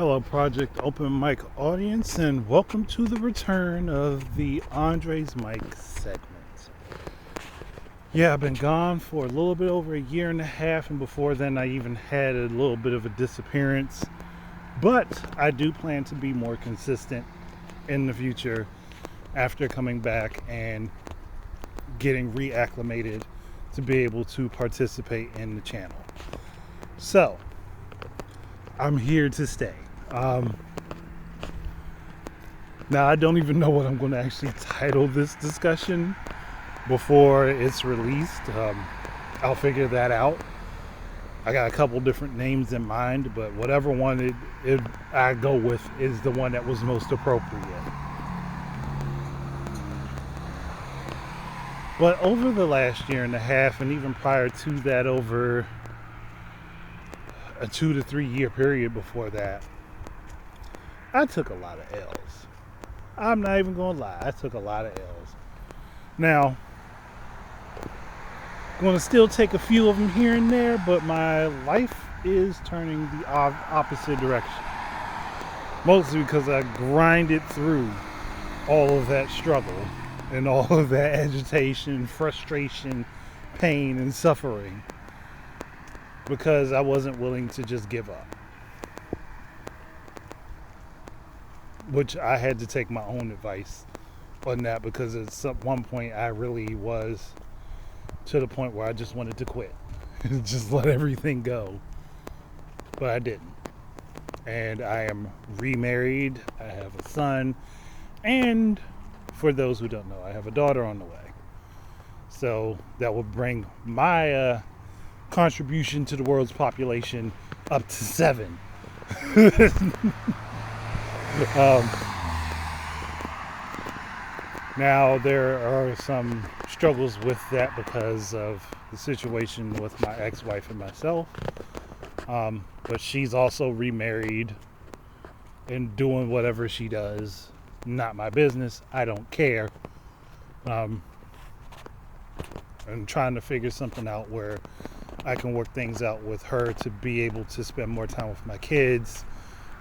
Hello, Project Open Mic audience, and welcome to the return of the Andre's Mic segment. Yeah, I've been gone for a little bit over a year and a half, and before then I even had a little bit of a disappearance. But I do plan to be more consistent in the future after coming back and getting reacclimated to be able to participate in the channel. So, I'm here to stay. Now, I don't even know what I'm going to actually title this discussion before it's released. I'll figure that out. I got a couple different names in mind, but whatever one I go with is the one that was most appropriate. But over the last year and a half, and even prior to that, over a 2 to 3 year period before that, I took a lot of L's. I'm not even going to lie. I took a lot of L's. Now, I'm going to still take a few of them here and there, but my life is turning the opposite direction. Mostly because I grinded through all of that struggle and all of that agitation, frustration, pain, and suffering because I wasn't willing to just give up. Which I had to take my own advice on that, because at one point I really was to the point where I just wanted to quit. Just let everything go. But I didn't. And I am remarried. I have a son. And for those who don't know, I have a daughter on the way. So that will bring my contribution to the world's population up to 7. Now there are some struggles with that because of the situation with my ex-wife and myself, but she's also remarried and doing whatever she does. Not my business. I don't care. I'm trying to figure something out where I can work things out with her to be able to spend more time with my kids.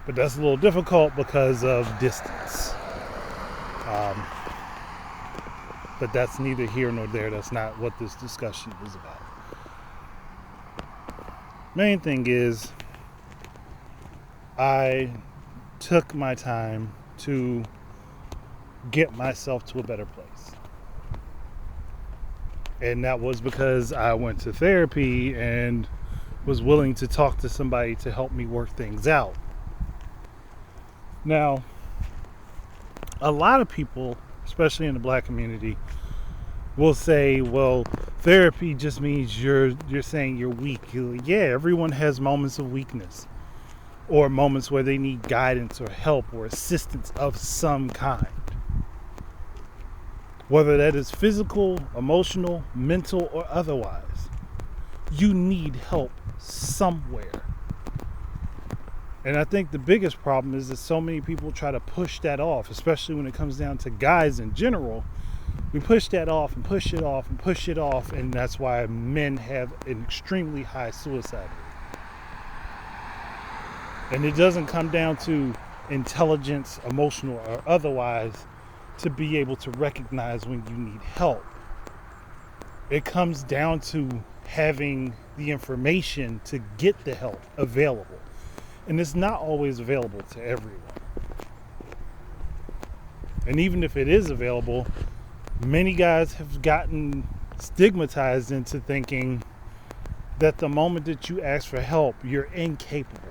But that's a little difficult because of distance. But that's neither here nor there. That's not what this discussion is about. Main thing is, I took my time to get myself to a better place. And that was because I went to therapy and was willing to talk to somebody to help me work things out. Now, a lot of people, especially in the black community, will say, well, therapy just means you're saying you're weak. Yeah, everyone has moments of weakness, or moments where they need guidance or help or assistance of some kind. Whether that is physical, emotional, mental, or otherwise, you need help somewhere. And I think the biggest problem is that so many people try to push that off, especially when it comes down to guys in general. We push that off and push it off and push it off, and that's why men have an extremely high suicide rate. And it doesn't come down to intelligence, emotional, or otherwise, to be able to recognize when you need help. It comes down to having the information to get the help available. And it's not always available to everyone. And even if it is available, many guys have gotten stigmatized into thinking that the moment that you ask for help, you're incapable.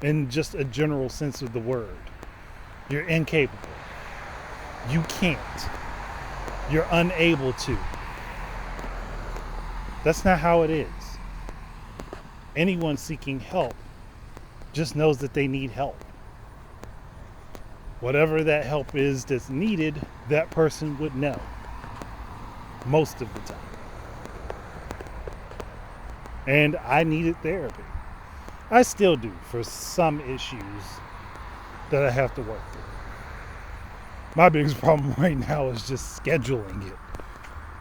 In just a general sense of the word. You're incapable. You can't. You're unable to. That's not how it is. Anyone seeking help just knows that they need help. Whatever that help is that's needed, that person would know. Most of the time. And I needed therapy. I still do for some issues that I have to work through. My biggest problem right now is just scheduling it.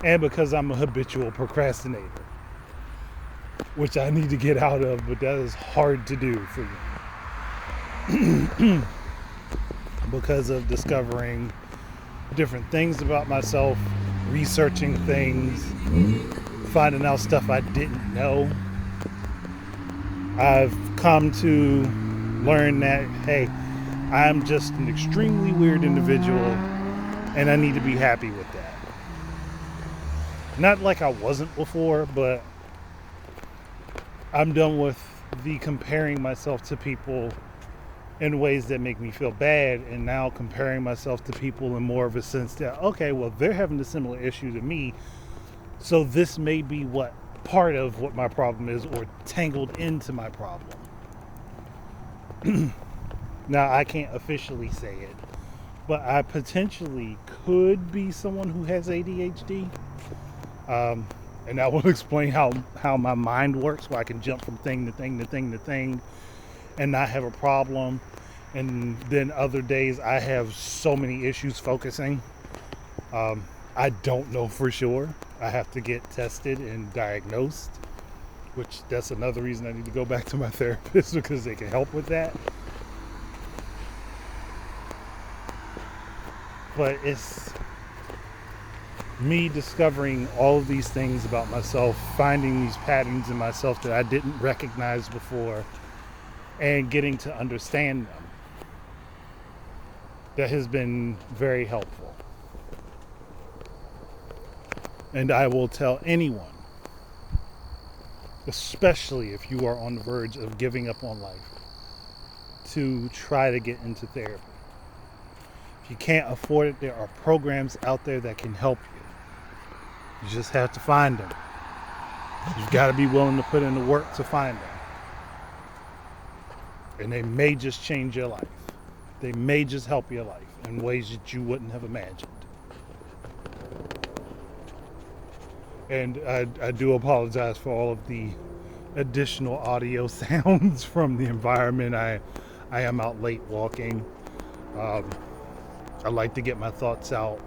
And because I'm a habitual procrastinator. which I need to get out of, but that is hard to do for me. because of discovering different things about myself, researching things, finding out stuff I didn't know. I've come to learn that, hey, I'm just an extremely weird individual and I need to be happy with that. Not like I wasn't before, but I'm done with the comparing myself to people in ways that make me feel bad, and now comparing myself to people in more of a sense that, okay, well, they're having a similar issue to me, so this may be what part of what my problem is, or tangled into my problem. Now, I can't officially say it, but I potentially could be someone who has ADHD. And that will explain how my mind works, where I can jump from thing to thing to thing to thing and not have a problem. And then other days I have so many issues focusing. I don't know for sure. I have to get tested and diagnosed, which that's another reason I need to go back to my therapist, because they can help with that. But it's me discovering all of these things about myself, finding these patterns in myself that I didn't recognize before, and getting to understand them, that has been very helpful. And I will tell anyone, especially if you are on the verge of giving up on life, to try to get into therapy. If you can't afford it, there are programs out there that can help you. You just have to find them. You've got to be willing to put in the work to find them. And they may just change your life. They may just help your life in ways that you wouldn't have imagined. And I do apologize for all of the additional audio sounds from the environment. I am out late walking. I like to get my thoughts out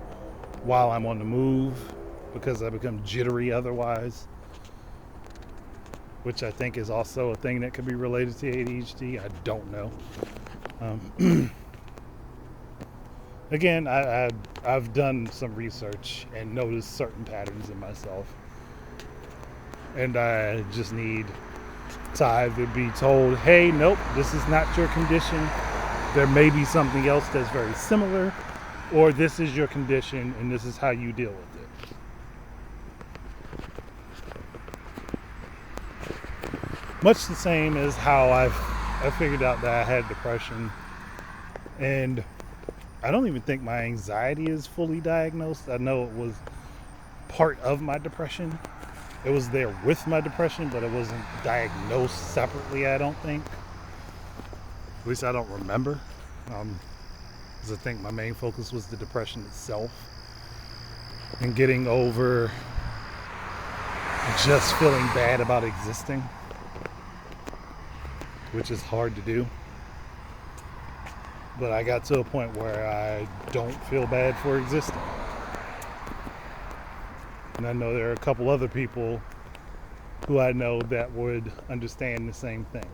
while I'm on the move, because I become jittery otherwise, which I think is also a thing that could be related to ADHD. I don't know. Again, I've done some research and noticed certain patterns in myself, and I just need to either be told, hey, nope, this is not your condition. There may be something else that's very similar, or this is your condition and this is how you deal with it. Much the same as how I figured out that I had depression, and I don't even think my anxiety is fully diagnosed. I know it was part of my depression. It was there with my depression, but it wasn't diagnosed separately, I don't think. At least I don't remember. Because I think my main focus was the depression itself, and getting over just feeling bad about existing, which is hard to do. But I got to a point where I don't feel bad for existing. And I know there are a couple other people who I know that would understand the same thing.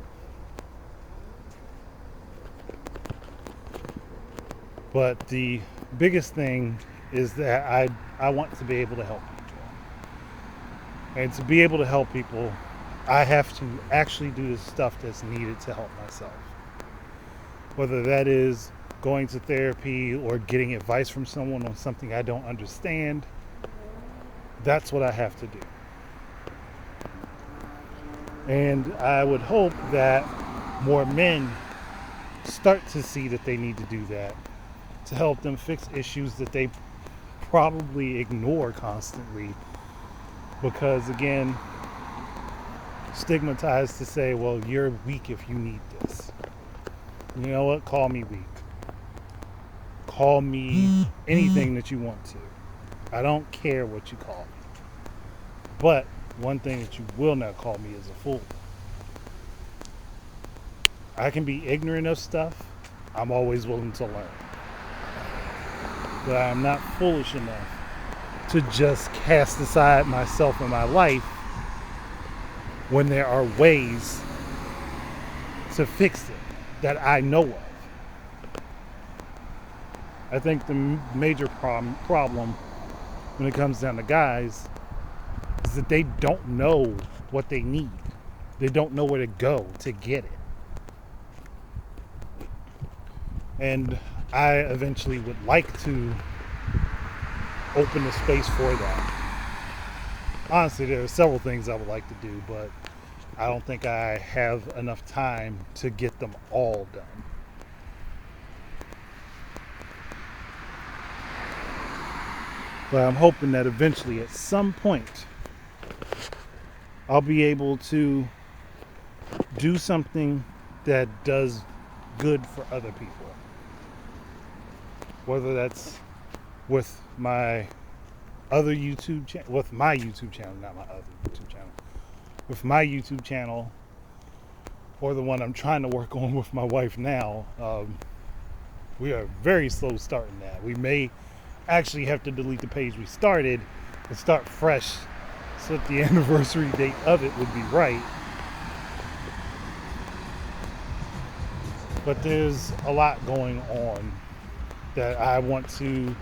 But the biggest thing is that I want to be able to help people. And to be able to help people, I have to actually do the stuff that's needed to help myself. Whether that is going to therapy or getting advice from someone on something I don't understand, that's what I have to do. And I would hope that more men start to see that they need to do that, to help them fix issues that they probably ignore constantly, because again, stigmatized to say, well, you're weak if you need this. You know what? Call me weak. Call me anything that you want to. I don't care what you call me. But one thing that you will not call me is a fool. I can be ignorant of stuff. I'm always willing to learn. But I am not foolish enough to just cast aside myself and my life when there are ways to fix it. that I know of. I think the major problem when it comes down to guys is that they don't know what they need. They don't know where to go to get it. And I eventually would like to open the space for that. Honestly, there are several things I would like to do, but I don't think I have enough time to get them all done. But I'm hoping that eventually, at some point, I'll be able to do something that does good for other people. Whether that's with my other YouTube channel, with my YouTube channel, not my other YouTube channel, with my YouTube channel, or the one I'm trying to work on with my wife now. We are very slow starting that. We may actually have to delete the page we started and start fresh so that the anniversary date of it would be right. But there's a lot going on that I want to,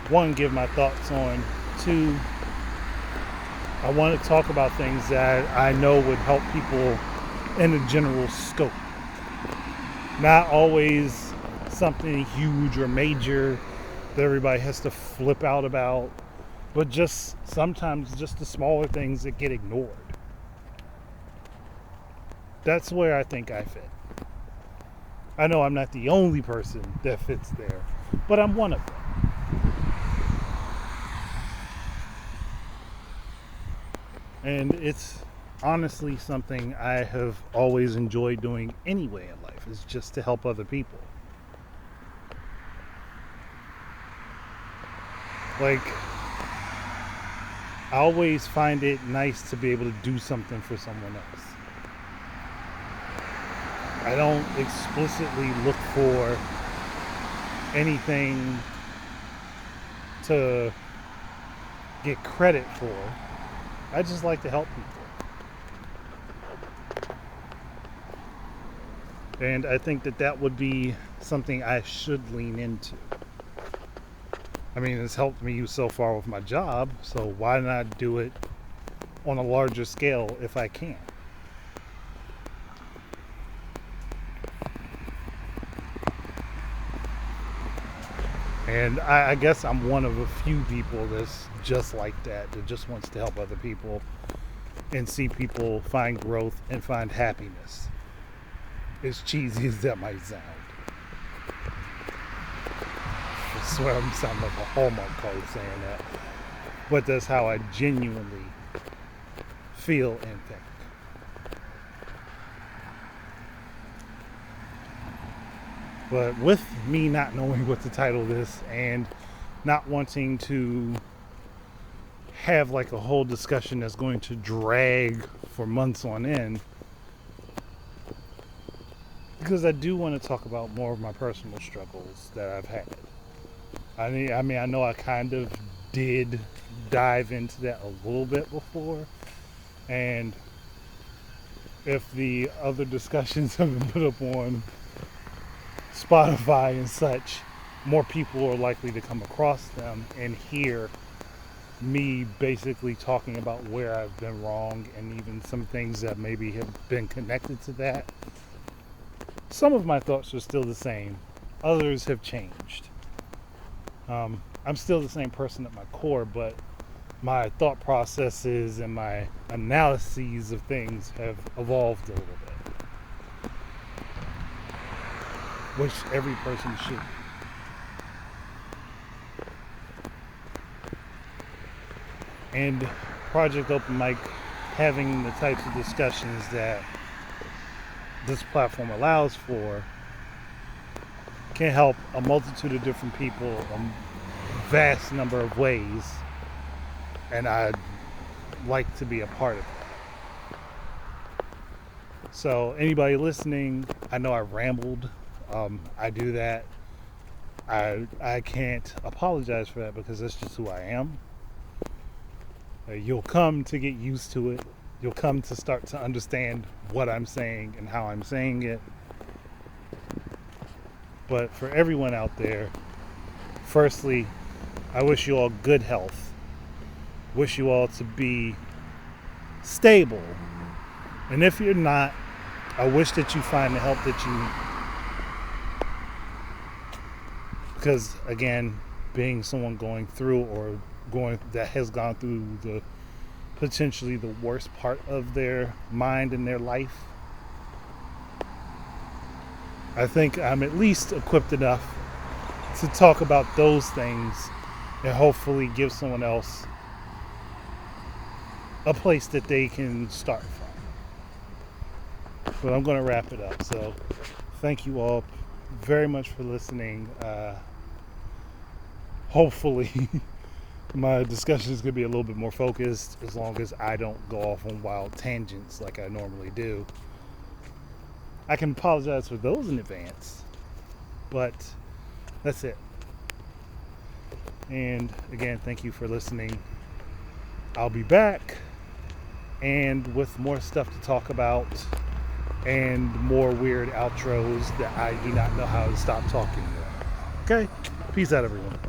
one, give my thoughts on. Two, I want to talk about things that I know would help people in a general scope. Not always something huge or major that everybody has to flip out about, but just sometimes just the smaller things that get ignored. That's where I think I fit. I know I'm not the only person that fits there, but I'm one of them. And it's honestly something I have always enjoyed doing anyway in life, is just to help other people. Like, I always find it nice to be able to do something for someone else. I don't explicitly look for anything to get credit for. I just like to help people. And I think that would be something I should lean into. I mean, it's helped me so far with my job, so why not do it on a larger scale if I can? And I guess I'm one of a few people that's just like that just wants to help other people and see people find growth and find happiness. As cheesy as that might sound. I swear I'm sounding like a Hallmark card saying that. But that's how I genuinely feel and think. But with me not knowing what to title this and not wanting to have like a whole discussion that's going to drag for months on end, because I do want to talk about more of my personal struggles that I've had. I mean, I know I kind of did dive into that a little bit before, and if the other discussions have been put up on Spotify and such, more people are likely to come across them and hear me basically talking about where I've been wrong and even some things that maybe have been connected to that. Some of my thoughts are still the same. Others have changed. I'm still the same person at my core, but my thought processes and my analyses of things have evolved a little bit. Which every person should. And Project Open Mic, having the types of discussions that this platform allows for, can help a multitude of different people a vast number of ways, and I'd like to be a part of it. So anybody listening, I know I rambled. I do that. I can't apologize for that because that's just who I am. You'll come to get used to it. You'll come to start to understand what I'm saying and how I'm saying it. But for everyone out there, firstly, I wish you all good health. Wish you all to be stable. And if you're not, I wish that you find the help that you need. Because again, being someone going through or that has gone through the potentially the worst part of their mind and their life, I think I'm at least equipped enough to talk about those things and hopefully give someone else a place that they can start from. But I'm going to wrap it up. So thank you all very much for listening. Hopefully my discussion is going to be a little bit more focused as long as I don't go off on wild tangents like I normally do. I can apologize for those in advance, but that's it. And again, thank you for listening. I'll be back and with more stuff to talk about and more weird outros that I do not know how to stop talking with. Okay? Peace out, everyone.